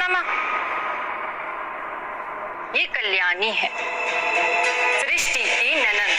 मामा, ये कल्याणी है, सृष्टि की ननद।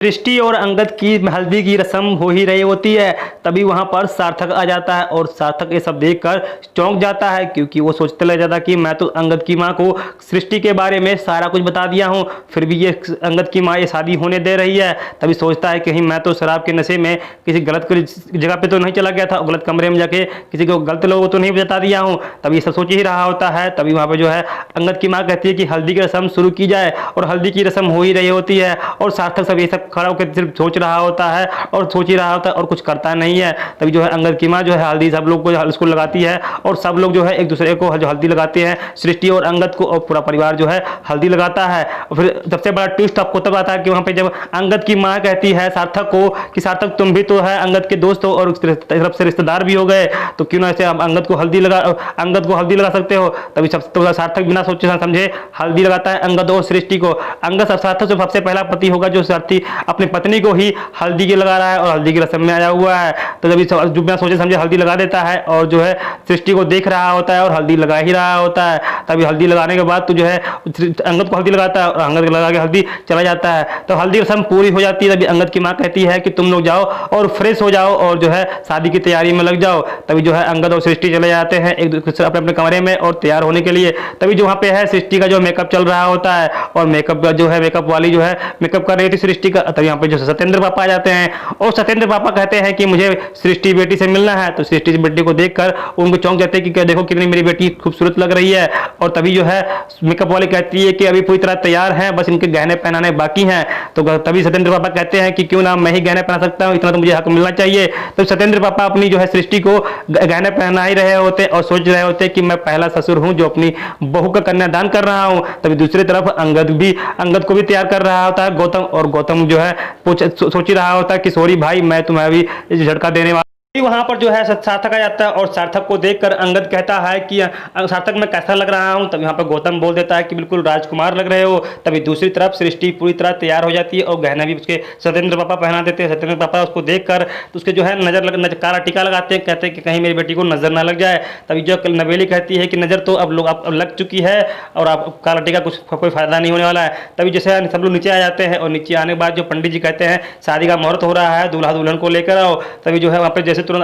सृष्टि और अंगद की हल्दी की रस्म हो ही रही होती है, तभी वहां पर सार्थक आ जाता है और सार्थक ये सब देखकर चौंक जाता है, क्योंकि वो सोचते लग जाता कि मैं तो अंगद की माँ को सृष्टि के बारे में सारा कुछ बता दिया हूँ, फिर भी ये अंगद की माँ ये शादी होने दे रही है। तभी सोचता है कहीं मैं तो शराब के नशे में किसी गलत जगह पे तो नहीं चला गया था, गलत कमरे में जाके किसी को गलत लोगों तो नहीं बता दिया हूँ। तभी ये सब सोच ही रहा होता है। तभी वहाँ पे जो है अंगद की माँ कहती है कि हल्दी की रस्म शुरू की जाए, और हल्दी की रस्म हो ही रही होती है और सार्थक सब ये सब खड़ा होकर सिर्फ सोच रहा होता है और सोच ही रहा होता है और कुछ करता नहीं है। तभी जो है अंगद की माँ जो है हल्दी सब लोग को उसको लगाती है और सब लोग जो है एक दूसरे को जो हल्दी लगाते हैं, सृष्टि और अंगद को, और पूरा परिवार जो है हल्दी लगाता है। और फिर सबसे बड़ा ट्विस्ट आपको तब आता है कि वहाँ पे जब अंगद की माँ कहती है सार्थक को कि सार्थक तुम भी तो है अंगद के दोस्त हो और तरफ से रिश्तेदार भी हो गए, तो क्यों ना ऐसे अंगद को हल्दी लगा सकते हो। तभी सब तो सार्थक बिना सोचे समझे हल्दी लगाता है अंगद और सृष्टि को। अंगद सार्थक से सबसे पहला पति होगा जो सार्थी अपनी पत्नी को ही हल्दी की लगा रहा है और हल्दी की रस्म में आया हुआ है। तो जब जो बिना सोचे समझे हल्दी लगा देता है और जो है सृष्टि को देख रहा होता है और हल्दी लगा ही रहा होता है। तभी हल्दी लगाने के बाद तो जो है अंगद को हल्दी लगाता है और अंगद को लगा के हल्दी चला जाता है। तो हल्दी रस्म पूरी हो जाती है। तभी अंगद की माँ कहती है कि तुम लोग जाओ और फ्रेश हो जाओ और जो है शादी की तैयारी में लग जाओ। तभी जो है अंगद और सृष्टि चले जाते हैं एक दूसरे अपने अपने कमरे में और तैयार होने के लिए। तभी जो वहाँ पे है सृष्टि का जो मेकअप चल रहा होता है और मेकअप जो है मेकअप वाली जो है मेकअप कर रही थी सृष्टि का। तभी यहाँ पे जो सत्येंद्र पापा आ जाते हैं और सत्येंद्र पापा कहते हैं कि मुझे सृष्टि बेटी से मिलना है। तो सृष्टि बेटी को देखकर उनको चौंक जाते हैं कि क्या देखो कितनी मेरी बेटी खूबसूरत लग रही है। और तभी जो है मेकअप वाली कहती है कि अभी पूरी तरह तैयार है, बस इनके गहने पहनाने बाकी हैं। तो तभी सत्येंद्र पापा कहते हैं कि क्यों ना मैं ही गहने पहना सकता हूँ, इतना तो मुझे हक मिलना चाहिए। तो सत्येंद्र पापा अपनी जो है सृष्टि को गहने पहना ही रहे होते और सोच रहे होते कि मैं पहला ससुर हूँ जो अपनी बहू का कन्यादान कर रहा हूँ। तभी दूसरी तरफ अंगद को भी तैयार कर रहा होता है गौतम, और गौतम जो है सोच ही रहा होता है कि सॉरी भाई मैं तुम्हें अभी झटका देने वाला। वहां पर जो है सार्थक आ जाता है और सार्थक को देखकर अंगद कहता है कि सार्थक मैं कैसा लग रहा हूं। तब यहाँ पर गौतम बोल देता है कि बिल्कुल राजकुमार लग रहे हो। तभी दूसरी तरफ सृष्टि पूरी तरह तैयार हो जाती है और गहना भी उसके सत्येंद्र पापा पहना देते हैं। सत्येंद्र पापा उसको देखकर तो उसके जो है नजर काला टीका लगाते हैं, कहते हैं कि कहीं मेरी बेटी को नजर ना लग जाए। तभी जो नवेली कहती है कि नजर तो अब लग चुकी है और आप काला टीका कुछ कोई फायदा नहीं होने वाला है। तभी जैसे सब लोग नीचे आ जाते हैं और नीचे आने के बाद जो पंडित जी कहते हैं शादी का मुहूर्त हो रहा है, दूल्हा दुल्हन को लेकर आओ। तभी जो है वहाँ पर जैसे तुरंत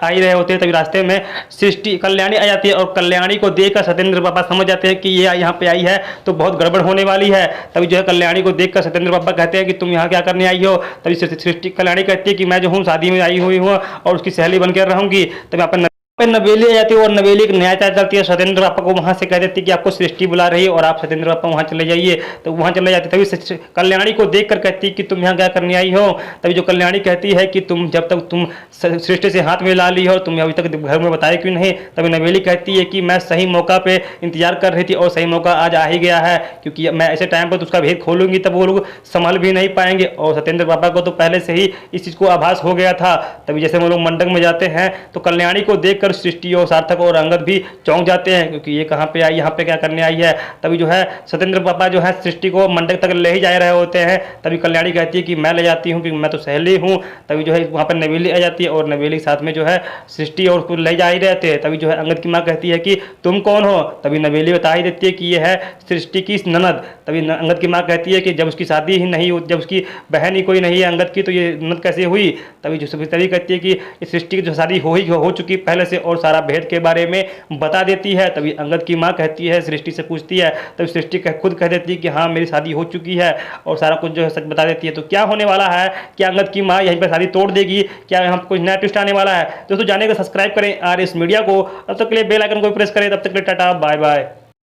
आ ही रहे होते हैं, तभी रास्ते में सृष्टि कल्याणी आ जाती है और कल्याणी को देखकर सत्येंद्र पापा समझ जाते हैं कि ये यहाँ पे आई है तो बहुत गड़बड़ होने वाली है। तभी जो है कल्याणी को देखकर सत्येंद्र पापा कहते हैं कि तुम यहाँ क्या करने आई हो। तभी सृष्टि कल्याणी कहती है कि मैं जो हूँ शादी में आई हुई हूँ और उसकी सहेली बनकर रहूंगी। तभी आप नवेली आ जाती है और नवेली एक नया चाल चलती है। सत्येंद्र पापा को वहां से कह देती है कि आपको सृष्टि बुला रही है और आप सत्येंद्र पापा वहां चले जाइए। तो वहां चले जाते तभी कल्याणी को देखकर कहती है कि तुम यहाँ क्या करने आई हो। तभी जो कल्याणी कहती है कि तुम जब तक तुम सृष्टि से हाथ मिला ली हो तुम अभी तक घर में बताया क्यों नहीं। तभी नवेली कहती है कि मैं सही मौका पे इंतजार कर रही थी और सही मौका आज आ ही गया है, क्योंकि मैं ऐसे टाइम पर उसका भेद खोलूंगी तब वो लोग संभल भी नहीं पाएंगे। और सत्येंद्र पापा को तो पहले से ही इस चीज को आभास हो गया था। तभी जैसे वो लोग मंडप में जाते हैं तो कल्याणी को देखकर सृष्टि और सार्थक और अंगद भी चौंक जाते हैं, क्योंकि ये कहाँ पे आई, यहाँ पे क्या करने आई है। तभी जो है सत्येंद्र पापा जो है सृष्टि को मंडप तक ले ही जा रहे होते हैं। तभी कल्याणी कहती है कि मैं ले जाती हूँ, क्योंकि मैं तो सहेली हूँ। तभी जो है वहाँ पर नवेली आ जाती है और नवेली के साथ में जो है सृष्टि और उसको ले जा ही रहते हैं। तभी जो है अंगद की माँ कहती है कि तुम कौन हो। तभी नवेली बता ही देती है कि ये है सृष्टि की ननद। तभी अंगद की माँ कहती है कि जब उसकी शादी ही नहीं, जब उसकी बहन ही कोई नहीं है अंगद की, तो ये ननद कैसे हुई। तभी जो तभी कहती है कि सृष्टि की जो शादी हो चुकी पहले से और सारा भेद के बारे में बता देती है। तभी अंगद की माँ कहती है सृष्टि से पूछती है, तभी सृष्टि खुद कह देती है कि हाँ मेरी शादी हो चुकी है और सारा कुछ जो है सच बता देती है। तो क्या होने वाला है, क्या अंगद की माँ यहीं पर शादी तोड़ देगी, क्या यहाँ कुछ नया ट्विस्ट आने वाला है। दोस्तों जाने का सब्सक्राइब करें RS मीडिया को। तब तक के लिए बेल आइकन को प्रेस करें। तब तक के लिए टाटा बाय बाय।